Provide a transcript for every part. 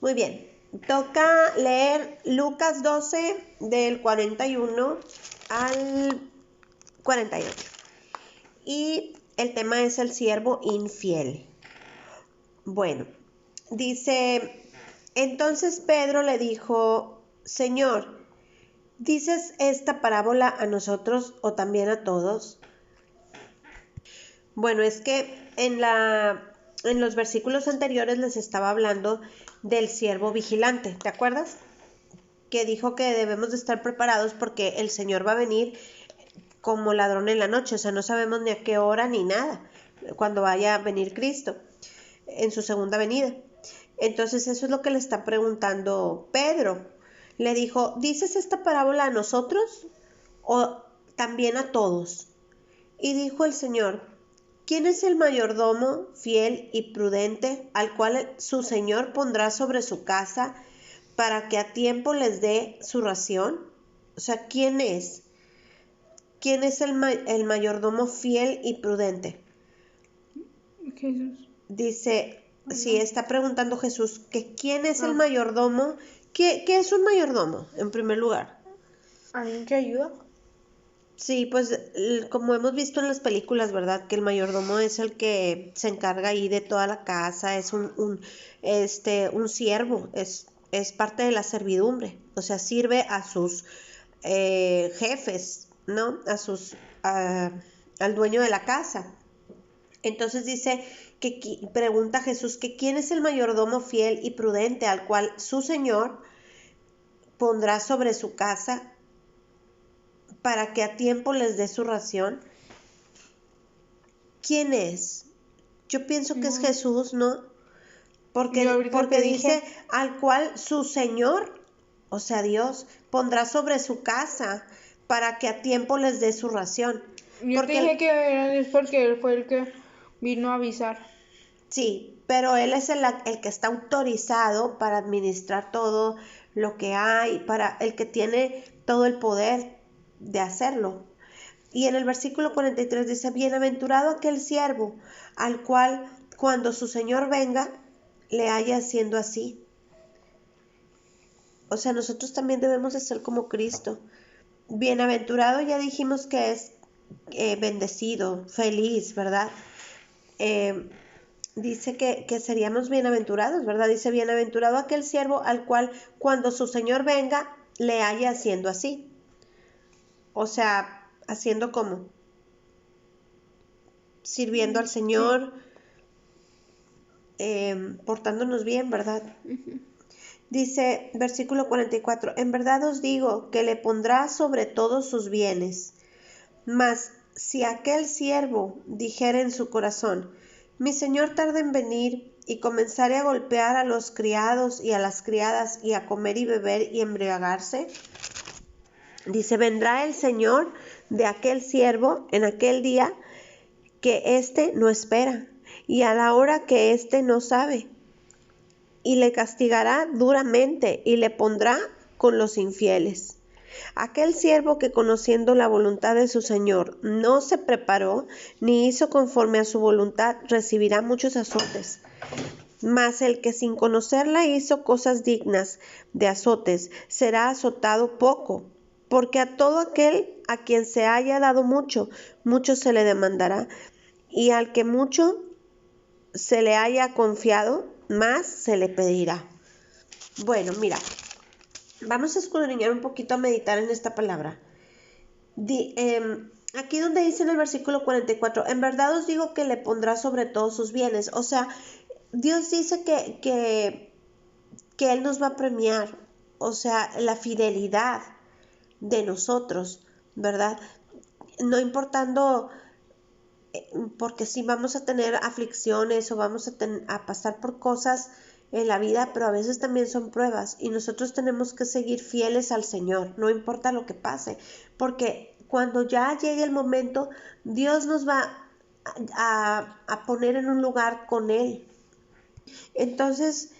Muy bien. Toca leer Lucas 12 del 41 al 48. Y el tema es el siervo infiel. Bueno, dice, entonces Pedro le dijo, Señor, ¿dices esta parábola a nosotros o también a todos? Bueno, es que en los versículos anteriores les estaba hablando del siervo vigilante, ¿te acuerdas? Que dijo que debemos de estar preparados porque el Señor va a venir como ladrón en la noche, o sea, no sabemos ni a qué hora ni nada cuando vaya a venir Cristo en su segunda venida. Entonces eso es lo que le está preguntando Pedro. Le dijo, ¿dices esta parábola a nosotros o también a todos? Y dijo el Señor, ¿quién es el mayordomo fiel y prudente al cual su Señor pondrá sobre su casa para que a tiempo les dé su ración? O sea, ¿quién es? ¿Quién es el mayordomo fiel y prudente? Jesús. Dice, sí, está preguntando Jesús que quién es el mayordomo. ¿Qué es un mayordomo, en primer lugar? ¿Alguien que ayuda? Sí, pues como hemos visto en las películas, ¿verdad? Que el mayordomo es el que se encarga ahí de toda la casa, es un siervo, es parte de la servidumbre, o sea, sirve a sus jefes, ¿no? Al dueño de la casa. Entonces dice pregunta Jesús que quién es el mayordomo fiel y prudente al cual su Señor pondrá sobre su casa para que a tiempo les dé su ración. ¿Quién es? Yo pienso que es Jesús, ¿no? Porque dice al cual su Señor, o sea Dios, pondrá sobre su casa para que a tiempo les dé su ración. Yo te dije que es porque él fue el que vino a avisar. Sí, pero él es el que está autorizado para administrar todo lo que hay, para el que tiene todo el poder de hacerlo. Y en el versículo 43 dice, bienaventurado aquel siervo al cual cuando su Señor venga le haya haciendo así. O sea, nosotros también debemos de ser como Cristo. Bienaventurado ya dijimos que es bendecido, feliz, ¿verdad? Dice que seríamos bienaventurados, ¿verdad? Dice, bienaventurado aquel siervo al cual cuando su Señor venga le haya haciendo así. O sea, haciendo como sirviendo al Señor, portándonos bien, ¿verdad? Dice, versículo 44, en verdad os digo que le pondrá sobre todos sus bienes. Mas si aquel siervo dijere en su corazón, mi señor tarda en venir, y comenzare a golpear a los criados y a las criadas, y a comer y beber y embriagarse, dice, vendrá el Señor de aquel siervo en aquel día que éste no espera, y a la hora que éste no sabe, y le castigará duramente, y le pondrá con los infieles. Aquel siervo que conociendo la voluntad de su Señor no se preparó ni hizo conforme a su voluntad recibirá muchos azotes. Mas el que sin conocerla hizo cosas dignas de azotes será azotado poco, porque a todo aquel a quien se haya dado mucho, mucho se le demandará, y al que mucho se le haya confiado, más se le pedirá. Bueno, mira, vamos a escudriñar un poquito, a meditar en esta palabra. Aquí donde dice en el versículo 44, en verdad os digo que le pondrá sobre todos sus bienes. O sea, Dios dice que Él nos va a premiar. O sea, la fidelidad de nosotros, ¿verdad? No importando, porque sí vamos a tener aflicciones o vamos a pasar por cosas en la vida, pero a veces también son pruebas y nosotros tenemos que seguir fieles al Señor, no importa lo que pase, porque cuando ya llegue el momento, Dios nos va a poner en un lugar con Él. Entonces,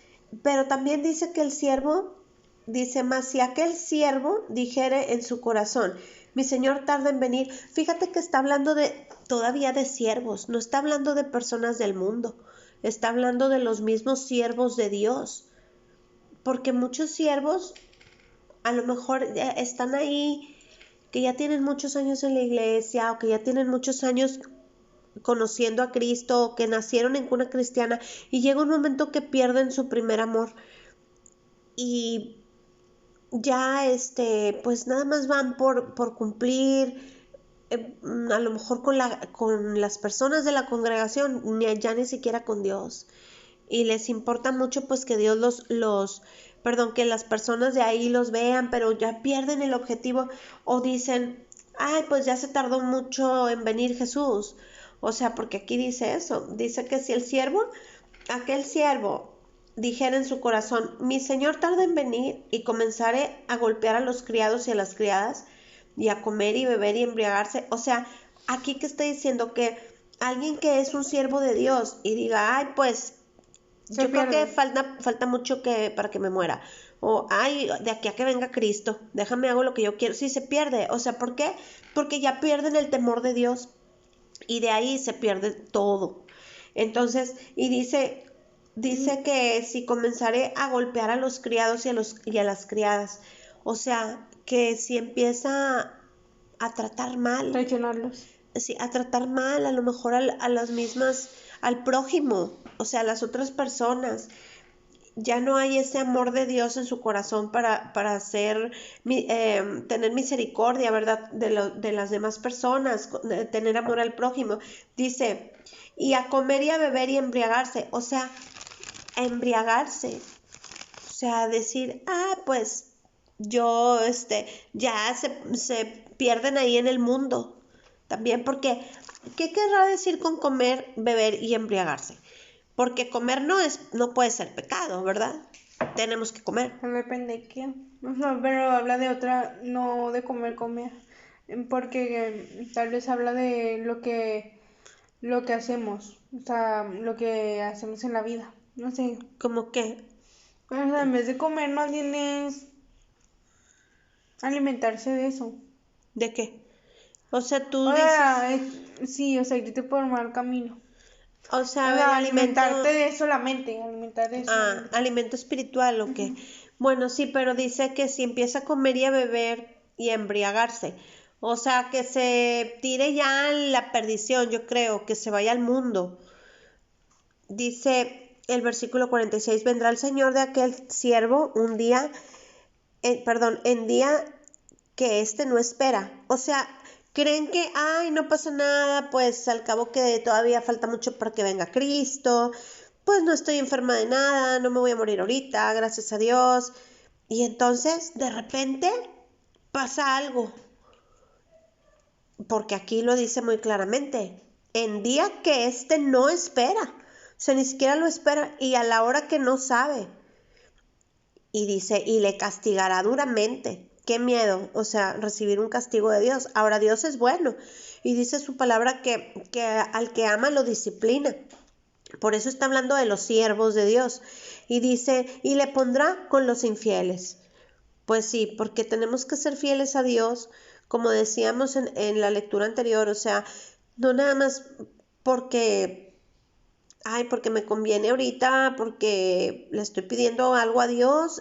pero también dice que el siervo, dice, más si aquel siervo dijere en su corazón, mi Señor tarda en venir. Fíjate que está hablando todavía de siervos, no está hablando de personas del mundo, está hablando de los mismos siervos de Dios. porque muchos siervos a lo mejor ya están ahí, que ya tienen muchos años en la iglesia o que ya tienen muchos años conociendo a Cristo o que nacieron en cuna cristiana y llega un momento que pierden su primer amor y ya pues nada más van por cumplir, a lo mejor con las personas de la congregación, ya ni siquiera con Dios. Y les importa mucho pues que Dios que las personas de ahí los vean, pero ya pierden el objetivo o dicen, ay, pues ya se tardó mucho en venir Jesús. O sea, porque aquí dice eso, dice que si aquel siervo dijera en su corazón, mi señor tarda en venir y comenzaré a golpear a los criados y a las criadas y a comer y beber y embriagarse. O sea, aquí que está diciendo que alguien que es un siervo de Dios y diga, ay, pues yo creo que falta mucho para que me muera. O, ay, de aquí a que venga Cristo, déjame hago lo que yo quiero. Sí, se pierde. O sea, ¿por qué? Porque ya pierden el temor de Dios y de ahí se pierde todo. Entonces, y dice que si comenzaré a golpear a los criados y a las criadas, o sea, que si empieza a tratar mal, traicionarlos. Sí, a tratar mal a lo mejor a las mismas, al prójimo, o sea, a las otras personas. Ya no hay ese amor de Dios en su corazón para tener misericordia, ¿verdad? De las demás personas, tener amor al prójimo. Dice, y a comer y a beber y embriagarse, o sea, a embriagarse, o sea, decir, pues yo, ya se pierden ahí en el mundo. También porque, ¿qué querrá decir con comer, beber y embriagarse? Porque comer no puede ser pecado, ¿verdad? Tenemos que comer. Depende de qué. No, pero habla de otra, no de comer. Porque tal vez habla de lo que hacemos. O sea, lo que hacemos en la vida. No sé. ¿Cómo qué? O sea, en vez de comer, más bien es alimentarse de eso. ¿De qué? O sea, tú O dices, sea, sí, o sea, irte por mal camino. o sea, O el sea, alimento, alimentarte de eso la mente, alimentar de eso la mente. alimento espiritual o qué. Bueno, sí, pero dice que si empieza a comer y a beber y a embriagarse, o sea, que se tire ya la perdición, yo creo, que se vaya al mundo. Dice el versículo 46, vendrá el Señor de aquel siervo un día, en día que éste no espera. O sea, creen que, ay, no pasa nada, pues al cabo que todavía falta mucho para que venga Cristo, pues no estoy enferma de nada, no me voy a morir ahorita, gracias a Dios. Y entonces, de repente, pasa algo, porque aquí lo dice muy claramente, en día que éste no espera, o sea, ni siquiera lo espera y a la hora que no sabe. Y dice, y le castigará duramente. Qué miedo, o sea, recibir un castigo de Dios. Ahora Dios es bueno y dice su palabra que al que ama lo disciplina. Por eso está hablando de los siervos de Dios. Y dice, y le pondrá con los infieles. Pues sí, porque tenemos que ser fieles a Dios, como decíamos en la lectura anterior, o sea, no nada más porque, ay, porque me conviene ahorita, porque le estoy pidiendo algo a Dios,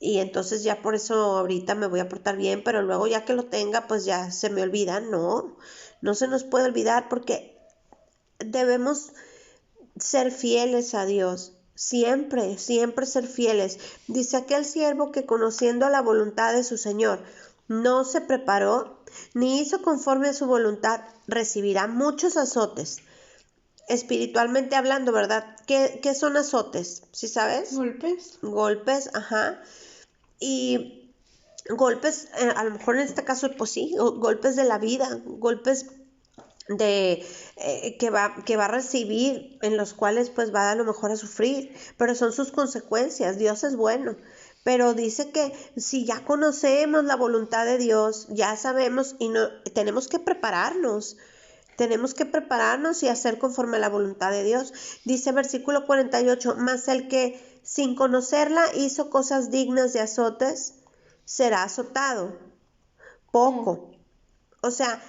y entonces ya por eso ahorita me voy a portar bien, pero luego ya que lo tenga, pues ya se me olvida. No se nos puede olvidar porque debemos ser fieles a Dios. Siempre, siempre ser fieles. Dice aquel siervo que conociendo la voluntad de su Señor no se preparó ni hizo conforme a su voluntad, recibirá muchos azotes. Espiritualmente hablando, ¿verdad? ¿Qué son azotes? ¿Sí sabes? ¿Golpes? Golpes, ajá. Y golpes, a lo mejor en este caso, pues sí, golpes de la vida, golpes de que va a recibir, en los cuales pues va a lo mejor a sufrir, pero son sus consecuencias. Dios es bueno, pero dice que si ya conocemos la voluntad de Dios, ya sabemos y no tenemos que prepararnos. Tenemos que prepararnos y hacer conforme a la voluntad de Dios. Dice versículo 48, mas el que sin conocerla hizo cosas dignas de azotes, será azotado. Poco. O sea,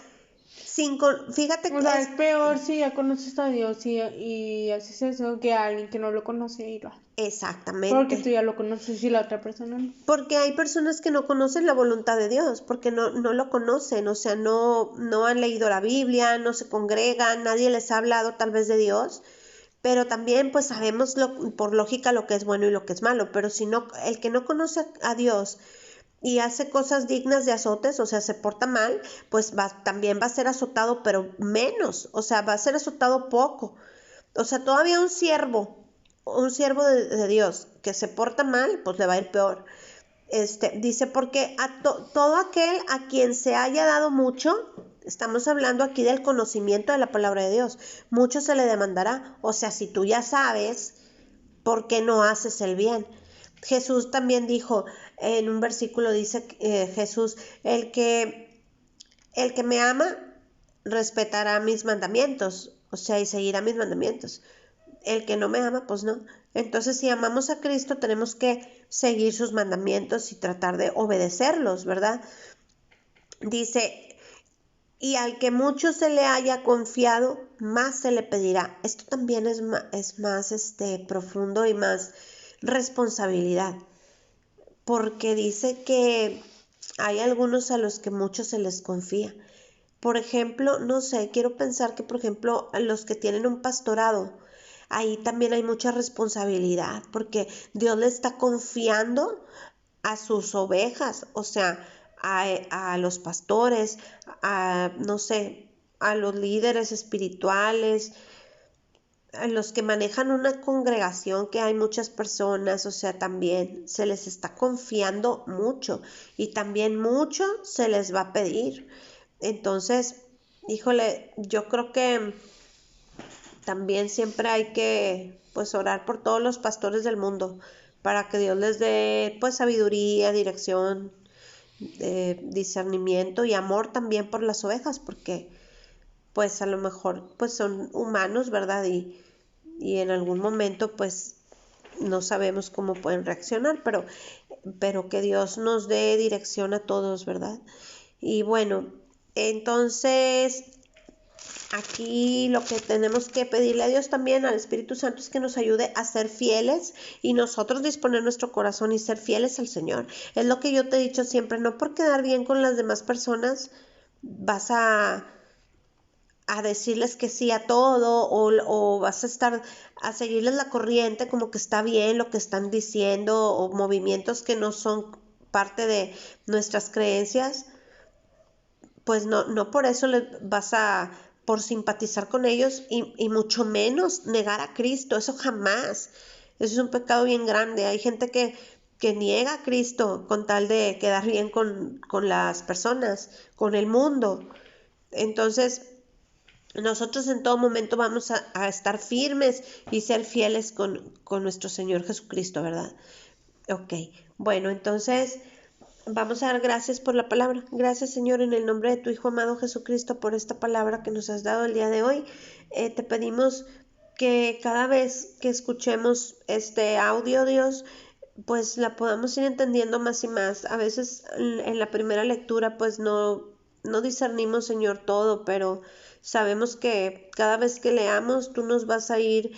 Fíjate O que sea, es peor si ya conoces a Dios y haces eso que a alguien que no lo conoce y lo hace. Porque tú exactamente. ya lo conoces y la otra persona no. Porque hay personas que no conocen la voluntad de Dios, porque no lo conocen, o sea, no han leído la Biblia, no se congregan, nadie les ha hablado tal vez de Dios, pero también pues sabemos por lógica lo que es bueno y lo que es malo, pero si no, el que no conoce a Dios y hace cosas dignas de azotes, o sea, se porta mal, pues también va a ser azotado, pero menos, o sea, va a ser azotado poco. O sea, todavía un siervo de Dios que se porta mal, pues le va a ir peor. Dice, porque todo aquel a quien se haya dado mucho, estamos hablando aquí del conocimiento de la palabra de Dios, mucho se le demandará. O sea, si tú ya sabes, ¿por qué no haces el bien? Jesús también dijo, en un versículo dice Jesús, el que me ama respetará mis mandamientos, o sea, y seguirá mis mandamientos. El que no me ama, pues no. Entonces, si amamos a Cristo, tenemos que seguir sus mandamientos y tratar de obedecerlos, ¿verdad? Dice, y al que mucho se le haya confiado, más se le pedirá. Esto también es más profundo y más responsabilidad, porque dice que hay algunos a los que mucho se les confía. Por ejemplo, no sé, quiero pensar que, por ejemplo, a los que tienen un pastorado, ahí también hay mucha responsabilidad, porque Dios le está confiando a sus ovejas, o sea, a los pastores, no sé, a los líderes espirituales, a los que manejan una congregación, que hay muchas personas, o sea, también se les está confiando mucho y también mucho se les va a pedir. Entonces, híjole, yo creo que también siempre hay que pues orar por todos los pastores del mundo para que Dios les dé pues sabiduría, dirección, discernimiento y amor también por las ovejas, porque pues a lo mejor pues son humanos, ¿verdad? Y en algún momento pues no sabemos cómo pueden reaccionar, pero que Dios nos dé dirección a todos, ¿verdad? Y bueno, entonces aquí lo que tenemos que pedirle a Dios también, al Espíritu Santo, es que nos ayude a ser fieles y nosotros disponer nuestro corazón y ser fieles al Señor. Es lo que yo te he dicho siempre, no por quedar bien con las demás personas vas a decirles que sí a todo o vas a estar a seguirles la corriente como que está bien lo que están diciendo o movimientos que no son parte de nuestras creencias, pues no por eso vas a por simpatizar con ellos y mucho menos negar a Cristo, eso jamás. Eso es un pecado bien grande. Hay gente que niega a Cristo con tal de quedar bien con las personas, con el mundo. Entonces, nosotros en todo momento vamos a estar firmes y ser fieles con nuestro Señor Jesucristo, ¿verdad? Ok, bueno, entonces vamos a dar gracias por la palabra. Gracias, Señor, en el nombre de tu Hijo amado Jesucristo, por esta palabra que nos has dado el día de hoy. Te pedimos que cada vez que escuchemos este audio, Dios, pues la podamos ir entendiendo más y más. A veces en la primera lectura, pues no discernimos, Señor, todo, pero sabemos que cada vez que leamos, tú nos vas a ir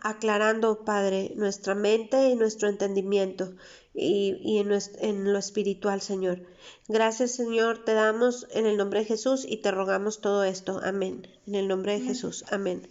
aclarando, Padre, nuestra mente y nuestro entendimiento y en lo espiritual, Señor. Gracias, Señor, te damos en el nombre de Jesús y te rogamos todo esto. Amén. En el nombre de Jesús. Amén.